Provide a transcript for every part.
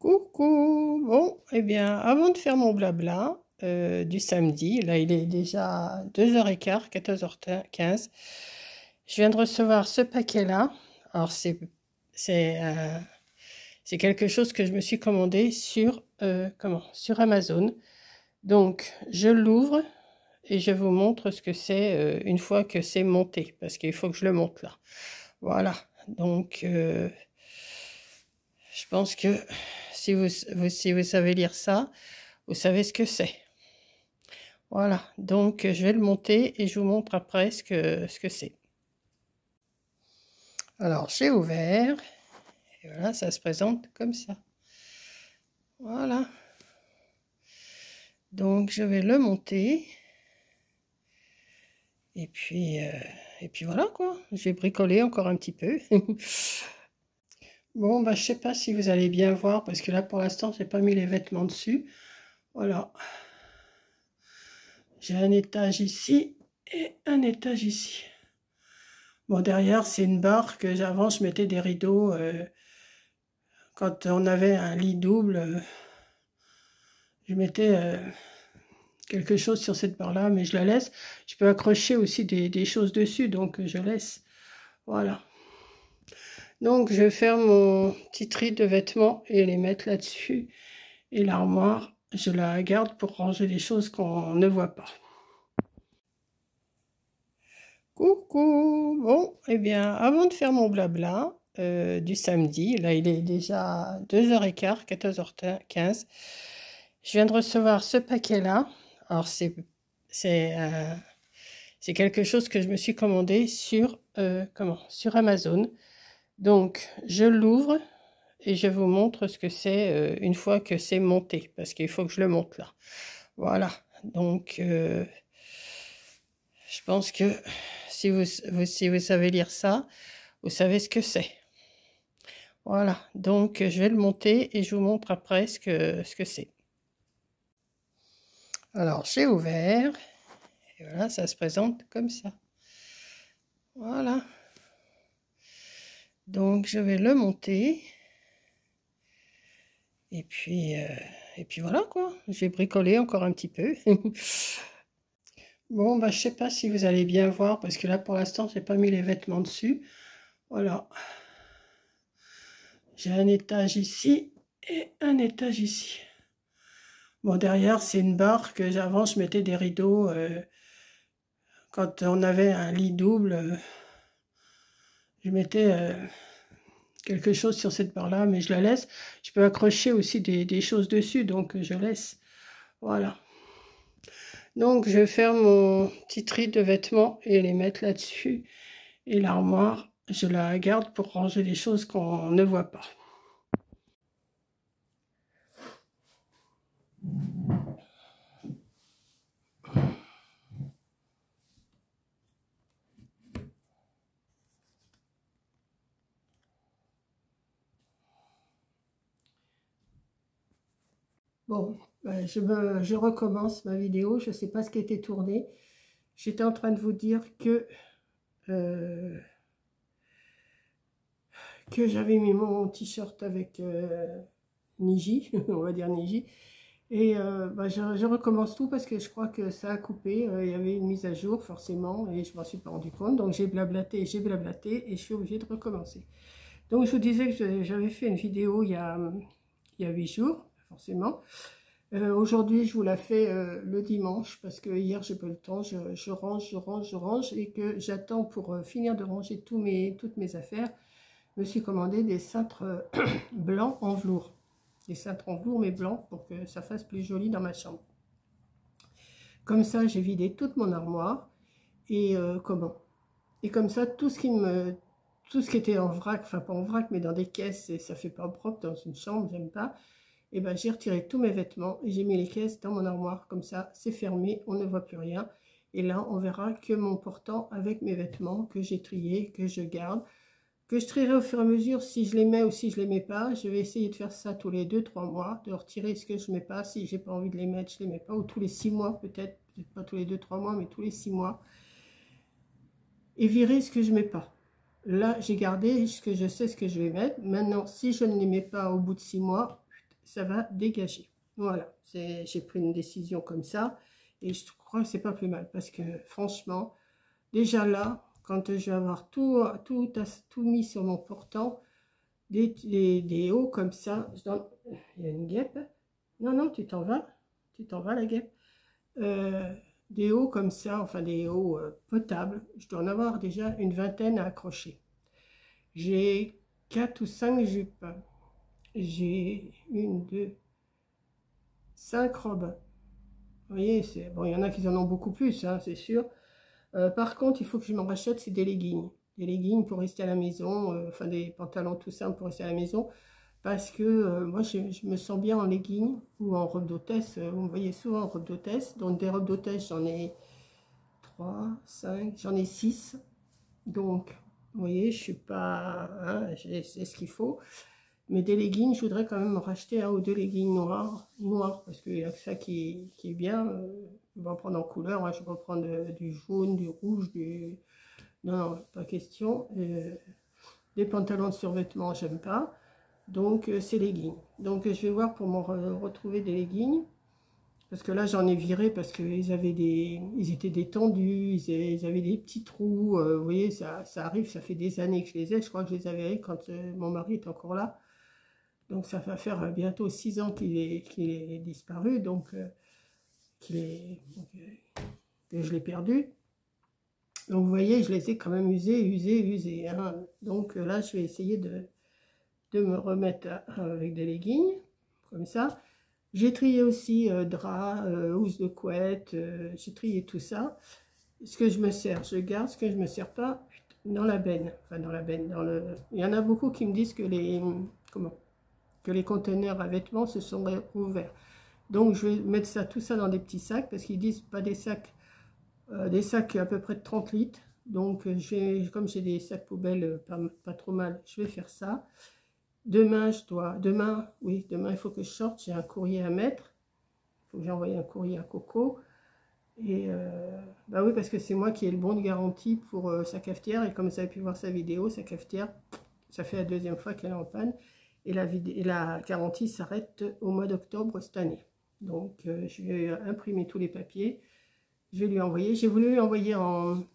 Coucou! Bon, eh bien, avant de faire mon blabla du samedi, là il est déjà 2h15, 14h15, je viens de recevoir ce paquet-là. Alors c'est euh, c'est quelque chose que je me suis commandé sur Amazon. Donc je l'ouvre et je vous montre ce que c'est une fois que c'est monté, parce qu'il faut que je le monte là. Voilà, donc je pense que si vous savez lire ça, vous savez ce que c'est. Voilà, donc je vais le monter et je vous montre après ce que c'est. Alors j'ai ouvert, et voilà, ça se présente comme ça. Voilà. Donc je vais le monter. Et puis voilà quoi, je vais bricoler encore un petit peu. Bon, bah, je sais pas si vous allez bien voir, parce que là, pour l'instant, j'ai pas mis les vêtements dessus. Voilà. J'ai un étage ici et un étage ici. Bon, derrière, c'est une barre que avant, je mettais des rideaux. Quand on avait un lit double, je mettais quelque chose sur cette barre-là, mais je la laisse. Je peux accrocher aussi des choses dessus, donc je laisse. Voilà. Donc, je vais faire mon petit tri de vêtements et les mettre là-dessus. Et l'armoire, je la garde pour ranger les choses qu'on ne voit pas. Coucou! Bon, eh bien, avant de faire mon blabla du samedi, là il est déjà 2h15, 14h15, je viens de recevoir ce paquet-là. Alors c'est quelque chose que je me suis commandé sur Amazon. Donc je l'ouvre et je vous montre ce que c'est une fois que c'est monté, parce qu'il faut que je le monte là. Voilà, donc je pense que si vous savez lire ça, vous savez ce que c'est. Voilà, donc je vais le monter et je vous montre après ce que c'est. Alors j'ai ouvert, et voilà, ça se présente comme ça. Voilà. Donc je vais le monter. Et puis voilà quoi, j'ai bricolé encore un petit peu. Bon, bah je sais pas si vous allez bien voir, parce que là pour l'instant, j'ai pas mis les vêtements dessus. Voilà. J'ai un étage ici et un étage ici. Bon, derrière, c'est une barre que avant, je mettais des rideaux. Quand on avait un lit double, je mettais quelque chose sur cette barre-là, mais je la laisse. Je peux accrocher aussi des choses dessus, donc je laisse. Voilà. Donc, je vais faire mon petit tri de vêtements et les mettre là-dessus. Et l'armoire, je la garde pour ranger les choses qu'on ne voit pas. Bon, je recommence ma vidéo. Je ne sais pas ce qui a été tourné. J'étais en train de vous dire euh, que j'avais mis mon t-shirt avec Niji, on va dire Niji. Et je recommence tout parce que je crois que ça a coupé. Il y avait une mise à jour forcément et je ne m'en suis pas rendu compte. Donc j'ai blablaté et je suis obligée de recommencer. Donc je vous disais que j'avais fait une vidéo il y a 8 jours, forcément. Aujourd'hui, je vous la fais le dimanche parce que hier, j'ai pas eu le temps. Je range et que j'attends pour finir de ranger toutes mes affaires. Je me suis commandé des cintres blancs en velours. Des cintres en velours mais blancs pour que ça fasse plus joli dans ma chambre. Comme ça, j'ai vidé toute mon armoire et comme ça, tout ce qui était en vrac, enfin pas en vrac, mais dans des caisses, et ça fait pas propre dans une chambre, j'aime pas. Et ben j'ai retiré tous mes vêtements et j'ai mis les caisses dans mon armoire. Comme ça, c'est fermé, on ne voit plus rien. Et là, on verra que mon portant avec mes vêtements que j'ai triés, que je garde, que je trierai au fur et à mesure si je les mets ou si je les mets pas. Je vais essayer de faire ça tous les 2-3 mois, de retirer ce que je mets pas. Si j'ai pas envie de les mettre, je les mets pas. Ou tous les 6 mois peut-être pas tous les 2-3 mois, mais tous les 6 mois. Et virer ce que je mets pas. Là, j'ai gardé ce que je sais ce que je vais mettre. Maintenant, si je ne les mets pas au bout de 6 mois, ça va dégager. Voilà, j'ai pris une décision comme ça, et je crois que c'est pas plus mal, parce que franchement, déjà là, quand je vais avoir tout mis sur mon portant, des hauts comme ça, il y a une guêpe. Non, non, tu t'en vas la guêpe. Des hauts comme ça, enfin des hauts potables, je dois en avoir déjà une vingtaine à accrocher. J'ai 4 ou 5 jupes. J'ai une, deux, 5 robes. Vous voyez, bon, il y en a qui en ont beaucoup plus, hein, c'est sûr. Par contre, il faut que je m'en rachète, c'est des leggings. Des leggings pour rester à la maison, enfin des pantalons tout simples pour rester à la maison. Parce que moi, je me sens bien en leggings ou en robe d'hôtesse. Vous me voyez souvent en robe d'hôtesse. Donc des robes d'hôtesse, j'en ai 3, 5, j'en ai 6. Donc, vous voyez, je suis pas... Hein, j'ai ce qu'il faut. Mais des leggings, je voudrais quand même me racheter un ou deux leggings noirs, parce qu'il y a que ça qui est bien. Je vais en prendre en couleur, hein, je vais pas prendre du jaune, du rouge, du... Non, non, pas question. Des pantalons de survêtement, j'aime pas. Donc, c'est leggings. Donc, je vais voir pour m'en retrouver des leggings. Parce que là, j'en ai viré parce qu'ils étaient détendus, ils avaient des petits trous. Vous voyez, ça arrive, ça fait des années que je les ai. Je crois que je les avais quand mon mari est encore là. Donc ça va faire bientôt 6 ans qu'il est disparu, donc que je l'ai perdu. Donc vous voyez, je les ai quand même usés. Hein. Donc là, je vais essayer de me remettre avec des leggings, comme ça. J'ai trié aussi draps, housse de couette, j'ai trié tout ça. Ce que je me sers, je garde. Ce que je ne me sers pas, dans la benne. Enfin, dans la benne. Il y en a beaucoup qui me disent que les conteneurs à vêtements se sont ouverts. Donc je vais mettre tout ça dans des petits sacs, parce qu'ils disent pas des sacs à peu près de 30 litres. Donc comme j'ai des sacs poubelles pas trop mal, je vais faire ça. Demain, il faut que je sorte, j'ai un courrier à mettre. Il faut que j'envoie un courrier à Coco. Et bah oui, parce que c'est moi qui ai le bon de garantie pour sa cafetière. Et comme vous avez pu voir sa vidéo, sa cafetière, ça fait la deuxième fois qu'elle est en panne. Et la garantie s'arrête au mois d'octobre cette année. Donc, je vais imprimer tous les papiers. Je vais lui envoyer. J'ai voulu lui envoyer en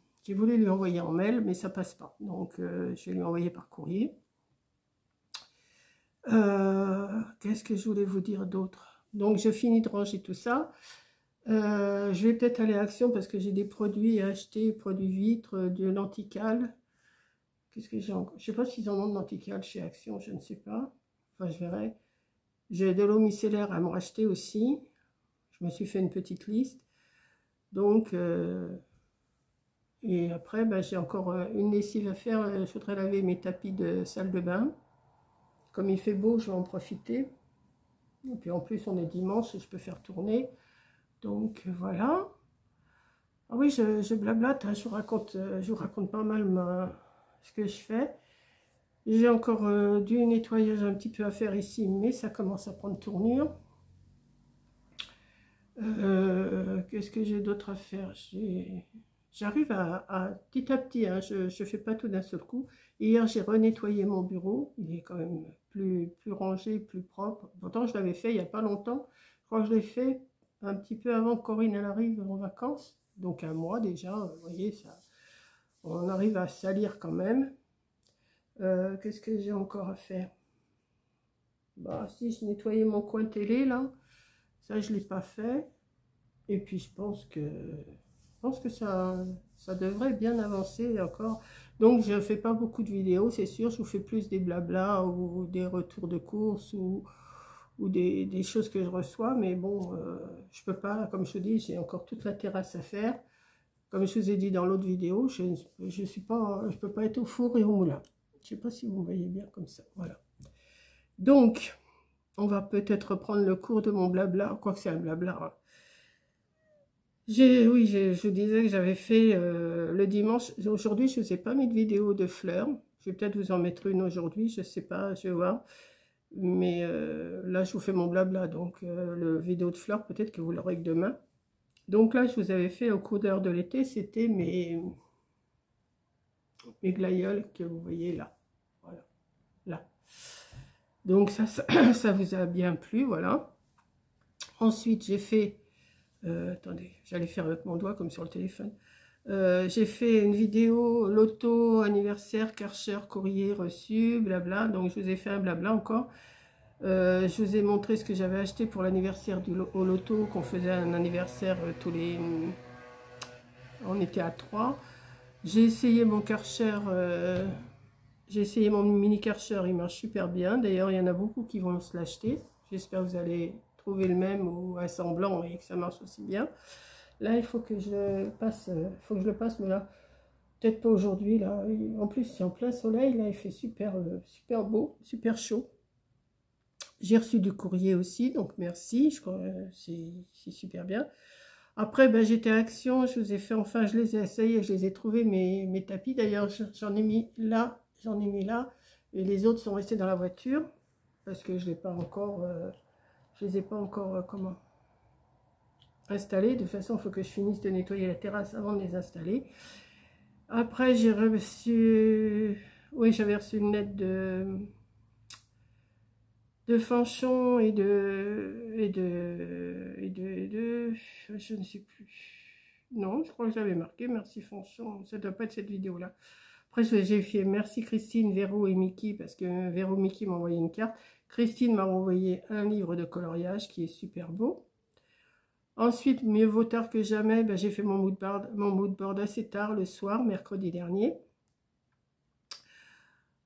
mail, mais ça passe pas. Donc, je vais lui envoyer par courrier. Qu'est-ce que je voulais vous dire d'autre? Donc, je finis de ranger tout ça. Je vais peut-être aller à Action parce que j'ai des produits à acheter, produits vitres, de l'antical. Qu'est-ce que j'ai encore? Je ne sais pas s'ils en ont de l'antical chez Action, je ne sais pas. Enfin, je verrai. J'ai de l'eau micellaire à me racheter aussi. Je me suis fait une petite liste. Donc, et après, ben, j'ai encore une lessive à faire. Je voudrais laver mes tapis de salle de bain. Comme il fait beau, je vais en profiter. Et puis en plus, on est dimanche et je peux faire tourner. Donc, voilà. Ah oui, je blablate, hein, je vous raconte pas mal ce que je fais. J'ai encore du nettoyage un petit peu à faire ici, mais ça commence à prendre tournure. Qu'est-ce que j'ai d'autre à faire? J'arrive à petit, hein, je ne fais pas tout d'un seul coup. Hier, j'ai renettoyé mon bureau. Il est quand même plus rangé, plus propre. Pourtant, je l'avais fait il n'y a pas longtemps. Je crois que je l'ai fait un petit peu avant que Corinne elle arrive en vacances. Donc, un mois déjà, vous voyez, on arrive à salir quand même. Qu'est-ce que j'ai encore à faire? Bah, si, je nettoyais mon coin télé, là. Ça, je ne l'ai pas fait. Et puis, je pense que ça devrait bien avancer encore. Donc, je ne fais pas beaucoup de vidéos, c'est sûr. Je vous fais plus des blabla ou des retours de course ou des choses que je reçois. Mais bon, je peux pas, comme je vous dis, j'ai encore toute la terrasse à faire. Comme je vous ai dit dans l'autre vidéo, je peux pas être au four et au moulin. Je ne sais pas si vous me voyez bien comme ça. Voilà. Donc, on va peut-être reprendre le cours de mon blabla. Quoique c'est un blabla, hein. Oui, je disais que j'avais fait le dimanche. Aujourd'hui, je ne vous ai pas mis de vidéo de fleurs. Je vais peut-être vous en mettre une aujourd'hui, je ne sais pas, je vais voir. Mais là, je vous fais mon blabla. Donc, le vidéo de fleurs, peut-être que vous l'aurez que demain. Donc là, je vous avais fait au cours de l'été, c'était mes glaïeuls que vous voyez là. Voilà, là. Donc ça vous a bien plu, voilà. Ensuite, j'ai fait... attendez, j'allais faire avec mon doigt comme sur le téléphone. J'ai fait une vidéo loto, anniversaire, Karcher, courrier reçu, blabla. Donc je vous ai fait un blabla encore. Je vous ai montré ce que j'avais acheté pour l'anniversaire au loto, qu'on faisait un anniversaire tous les... On était à 3. J'ai essayé mon Karcher, j'ai essayé mon mini Karcher, il marche super bien. D'ailleurs, il y en a beaucoup qui vont se l'acheter. J'espère que vous allez trouver le même ou un semblant et que ça marche aussi bien. Là, il faut que je le passe, mais là, peut-être pas aujourd'hui. Là, en plus, c'est en plein soleil. Là, il fait super, super beau, super chaud. J'ai reçu du courrier aussi, donc merci. Je crois c'est super bien. Après, ben, j'étais à Action, je vous ai fait, enfin, je les ai essayés, je les ai trouvés, mes tapis. D'ailleurs, j'en ai mis là, et les autres sont restés dans la voiture, parce que je les ai pas encore, comment, installés. De toute façon, il faut que je finisse de nettoyer la terrasse avant de les installer. Après, j'ai reçu, oui, j'avais reçu une lettre de Fanchon et je ne sais plus. Non, je crois que j'avais marqué merci Fanchon. Ça doit pas être cette vidéo là. Après j'ai fait merci Christine, Véro et Mickey, parce que Véro et Mickey m'ont envoyé une carte. Christine m'a envoyé un livre de coloriage qui est super beau. Ensuite, mieux vaut tard que jamais, ben, j'ai fait mon mood board assez tard le soir, mercredi dernier.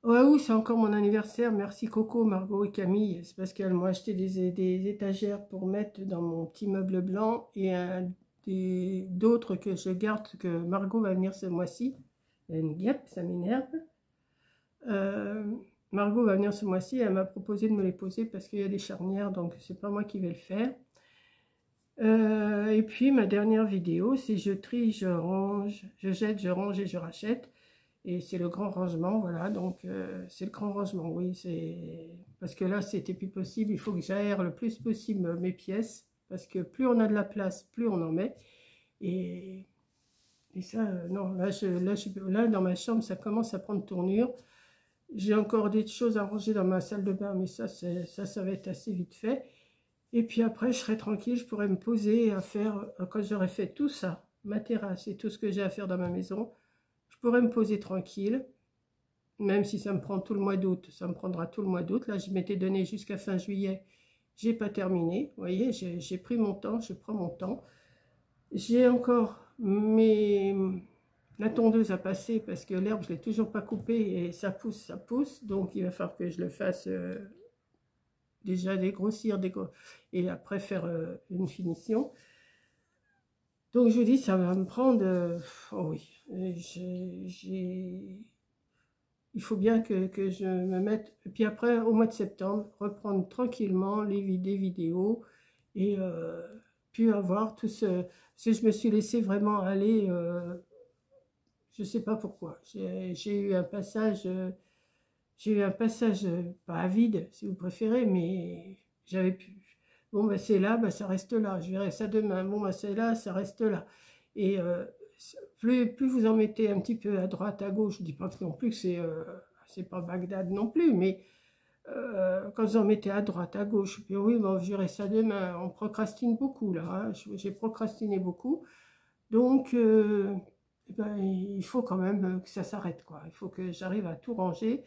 Ouais, c'est encore mon anniversaire. Merci Coco, Margot et Camille. C'est parce qu'elles m'ont acheté des étagères pour mettre dans mon petit meuble blanc et d'autres que je garde, que Margot va venir ce mois-ci. Elle me guêpe, ça m'énerve. Margot va venir ce mois-ci. Elle m'a proposé de me les poser parce qu'il y a des charnières, donc c'est pas moi qui vais le faire. Et puis ma dernière vidéo, c'est je trie, je range, je jette, je range et je rachète. Et c'est le grand rangement, voilà, donc c'est le grand rangement, oui, c'est... Parce que là, c'était plus possible, il faut que j'aère le plus possible mes pièces, parce que plus on a de la place, plus on en met. Et ça, non, là, dans ma chambre, ça commence à prendre tournure. J'ai encore des choses à ranger dans ma salle de bain, mais ça va être assez vite fait. Et puis après, je serai tranquille, je pourrai me poser à faire, quand j'aurai fait tout ça, ma terrasse et tout ce que j'ai à faire dans ma maison, je pourrais me poser tranquille, même si ça me prend tout le mois d'août, ça me prendra tout le mois d'août. Là, je m'étais donné jusqu'à fin juillet, j'ai pas terminé. Vous voyez, j'ai pris mon temps, je prends mon temps. J'ai encore la tondeuse à passer parce que l'herbe, je l'ai toujours pas coupée et ça pousse. Donc, il va falloir que je le fasse déjà dégrossir, et après faire une finition. Donc je vous dis, ça va me prendre... oh oui, il faut bien que je me mette... Et puis après, au mois de septembre, reprendre tranquillement les vidéos et puis avoir tout ce... Si je me suis laissé vraiment aller, je ne sais pas pourquoi. J'ai eu un passage... pas vide, si vous préférez, mais j'avais pu... Bon, ben c'est là, ben ça reste là. Je verrai ça demain. Bon, ben c'est là, ça reste là. Et plus vous en mettez un petit peu à droite, à gauche, je ne dis pas non plus que c'est pas Bagdad non plus, mais quand vous en mettez à droite, à gauche, puis oui, bon, je verrai ça demain. On procrastine beaucoup, là. Hein. J'ai procrastiné beaucoup. Donc, ben, il faut quand même que ça s'arrête, quoi. Il faut que j'arrive à tout ranger.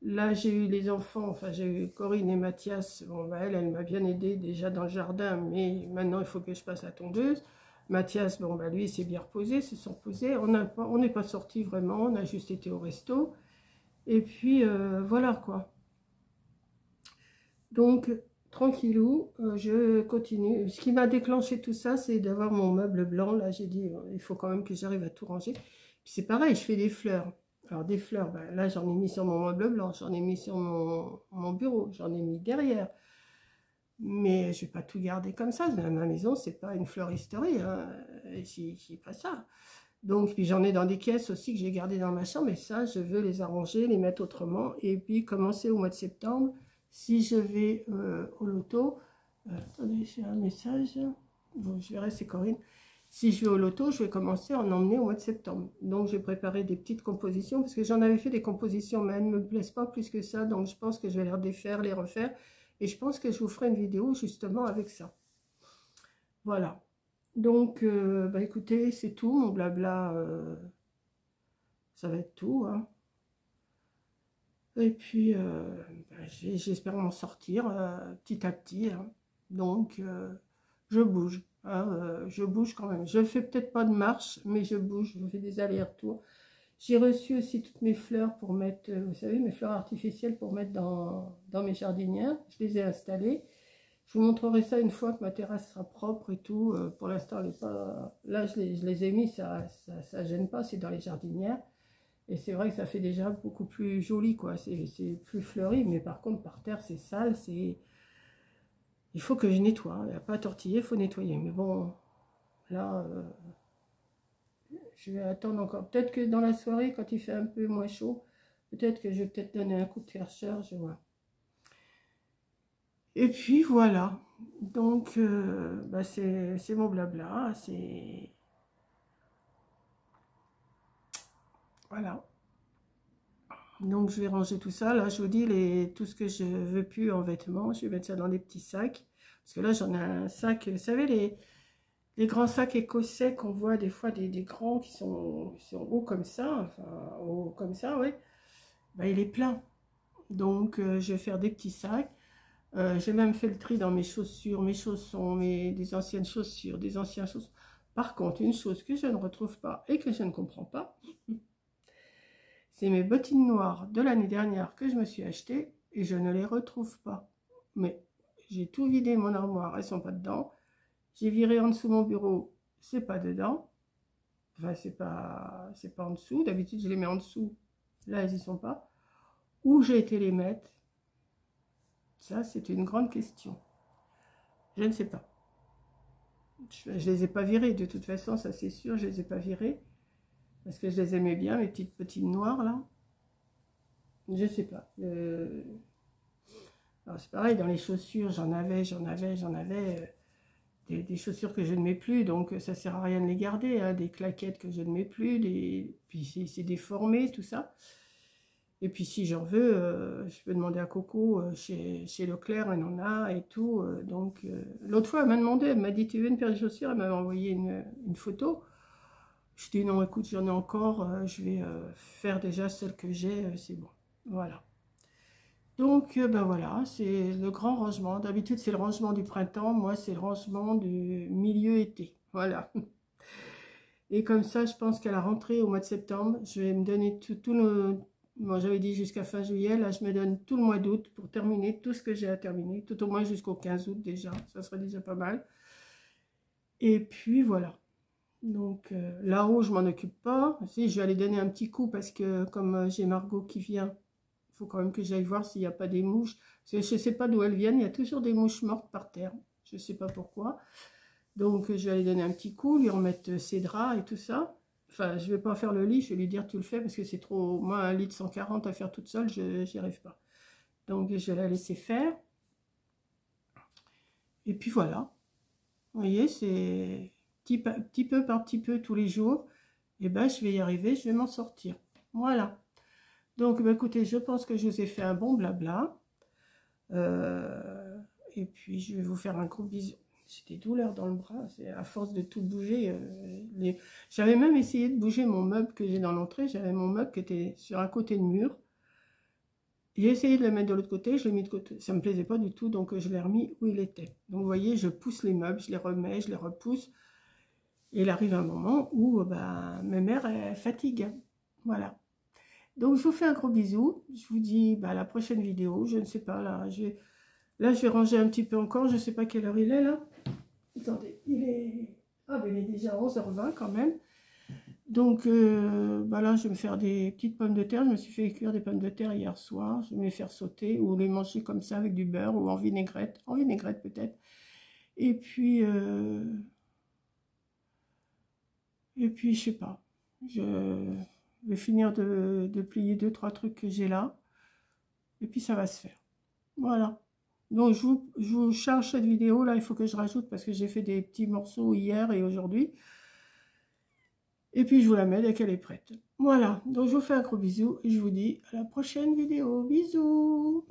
Là, j'ai eu les enfants, enfin, j'ai eu Corinne et Mathias. Bon, bah, elle m'a bien aidé déjà dans le jardin, mais maintenant, il faut que je passe la tondeuse. Mathias, bon, bah, lui, il s'est bien reposé, se sont reposés. On n'est pas sortis vraiment, on a juste été au resto. Et puis, voilà, quoi. Donc, tranquillou, je continue. Ce qui m'a déclenché tout ça, c'est d'avoir mon meuble blanc. Là, j'ai dit, il faut quand même que j'arrive à tout ranger. C'est pareil, je fais des fleurs. Alors des fleurs, ben, là j'en ai mis sur mon meuble blanc, j'en ai mis sur mon bureau, j'en ai mis derrière. Mais je ne vais pas tout garder comme ça. Ma maison, c'est pas une fleuristerie, hein. C'est pas ça. Donc, puis j'en ai dans des caisses aussi que j'ai gardées dans ma chambre. Et ça, je veux les arranger, les mettre autrement. Et puis commencer au mois de septembre, si je vais au loto. Attendez, j'ai un message. Bon, je verrai, c'est Corinne. si je vais au loto, je vais commencer à en emmener au mois de septembre. Donc, j'ai préparé des petites compositions, parce que j'en avais fait des compositions, mais elles ne me plaisent pas plus que ça. Donc, je pense que je vais les défaire, les refaire. Et je pense que je vous ferai une vidéo justement avec ça. Voilà. Donc, bah, écoutez, c'est tout. Mon blabla, ça va être tout, hein. Et puis, bah, j'espère m'en sortir petit à petit, hein. Donc, je bouge. Hein, je bouge quand même. Je fais peut-être pas de marche, mais je bouge. Je fais des allers-retours. J'ai reçu aussi toutes mes fleurs pour mettre, vous savez, mes fleurs artificielles pour mettre dans mes jardinières. Je les ai installées. Je vous montrerai ça une fois que ma terrasse sera propre et tout. Pour l'instant, elle est pas... Là, je les ai mis, ça gêne pas, c'est dans les jardinières. Et c'est vrai que ça fait déjà beaucoup plus joli, quoi. C'est plus fleuri, mais par contre, par terre, c'est sale, c'est... Il faut que je nettoie. Il n'y a pas à tortiller, il faut nettoyer. Mais bon, là, je vais attendre encore. Peut-être que dans la soirée, quand il fait un peu moins chaud, peut-être que je vais peut-être donner un coup de chercheur, je vois. Et puis voilà. Donc, bah c'est mon blabla. C'est... Voilà. Donc, je vais ranger tout ça. Là, je vous dis, tout ce que je veux plus en vêtements, je vais mettre ça dans des petits sacs. Parce que là, j'en ai un sac, vous savez, les grands sacs écossais qu'on voit des fois, des grands qui sont hauts comme ça, enfin, hauts comme ça, ouais. Bah, il est plein. Donc, je vais faire des petits sacs. J'ai même fait le tri dans mes chaussures, mes chaussons, des anciennes chaussures, des anciens chaussons. Par contre, une chose que je ne retrouve pas et que je ne comprends pas, c'est mes bottines noires de l'année dernière que je me suis achetées et je ne les retrouve pas. Mais j'ai tout vidé mon armoire, elles ne sont pas dedans. J'ai viré en dessous mon bureau, c'est pas dedans. Enfin, c'est pas en dessous. D'habitude, je les mets en dessous. Là, elles n'y sont pas. Où j'ai été les mettre? Ça, c'est une grande question. Je ne sais pas. Je ne les ai pas virées, de toute façon, ça c'est sûr, je ne les ai pas virées. Parce que je les aimais bien, mes petites bottines noires, là. Je ne sais pas. Alors, c'est pareil, dans les chaussures, j'en avais. Des chaussures que je ne mets plus, donc ça ne sert à rien de les garder. Hein, des claquettes que je ne mets plus, puis c'est déformé, tout ça. Et puis si j'en veux, je peux demander à Coco, chez Leclerc, elle en a et tout. Donc l'autre fois, elle m'a demandé, elle m'a dit, tu veux une paire de chaussures? Elle m'avait envoyé une photo. Je dis, non, écoute, j'en ai encore, je vais faire déjà celle que j'ai, c'est bon. Voilà. Donc, ben voilà, c'est le grand rangement. D'habitude, c'est le rangement du printemps. Moi, c'est le rangement du milieu été. Voilà. Et comme ça, je pense qu'à la rentrée, au mois de septembre, je vais me donner tout le... Moi, j'avais dit jusqu'à fin juillet. Là, je me donne tout le mois d'août pour terminer tout ce que j'ai à terminer. Tout au moins jusqu'au 15 août déjà. Ça serait déjà pas mal. Et puis, voilà. Donc, là-haut, je m'en occupe pas. Si, je vais aller donner un petit coup parce que comme j'ai Margot qui vient, il faut quand même que j'aille voir s'il n'y a pas des mouches. Parce que je ne sais pas d'où elles viennent. Il y a toujours des mouches mortes par terre. Je ne sais pas pourquoi. Donc, je vais aller donner un petit coup, lui remettre ses draps et tout ça. Enfin, je ne vais pas faire le lit, je vais lui dire tu le fais parce que c'est trop... Moi, un lit de 140 à faire toute seule, je n'y arrive pas. Donc, je vais la laisser faire. Et puis voilà. Vous voyez, c'est petit peu par petit peu tous les jours. Et ben, je vais y arriver, je vais m'en sortir. Voilà. Donc, ben, écoutez, je pense que je vous ai fait un bon blabla. Et puis, je vais vous faire un gros bisou. J'ai des douleurs dans le bras, c'est à force de tout bouger. J'avais même essayé de bouger mon meuble que j'ai dans l'entrée. J'avais mon meuble qui était sur un côté de mur. J'ai essayé de le mettre de l'autre côté, je l'ai mis de côté. Ça ne me plaisait pas du tout, donc je l'ai remis où il était. Donc vous voyez, je pousse les meubles, je les remets, je les repousse. Et il arrive un moment où bah, ma mère elle fatigue. Voilà. Donc je vous fais un gros bisou. Je vous dis bah, à la prochaine vidéo. Je ne sais pas, là je vais ranger un petit peu encore. Je ne sais pas quelle heure il est là. Attendez, il est... Ah, ben il est déjà 11h20 quand même. Donc, bah là, je vais me faire des petites pommes de terre. Je me suis fait cuire des pommes de terre hier soir. Je vais me les faire sauter ou les manger comme ça avec du beurre ou en vinaigrette. En vinaigrette peut-être. Et puis, je sais pas. Je vais finir de plier 2-3 trucs que j'ai là. Et puis, ça va se faire. Voilà. Donc, je vous charge cette vidéo. Là, il faut que je rajoute parce que j'ai fait des petits morceaux hier et aujourd'hui. Et puis je vous la mets dès qu'elle est prête. Voilà, donc je vous fais un gros bisou et je vous dis à la prochaine vidéo. Bisous!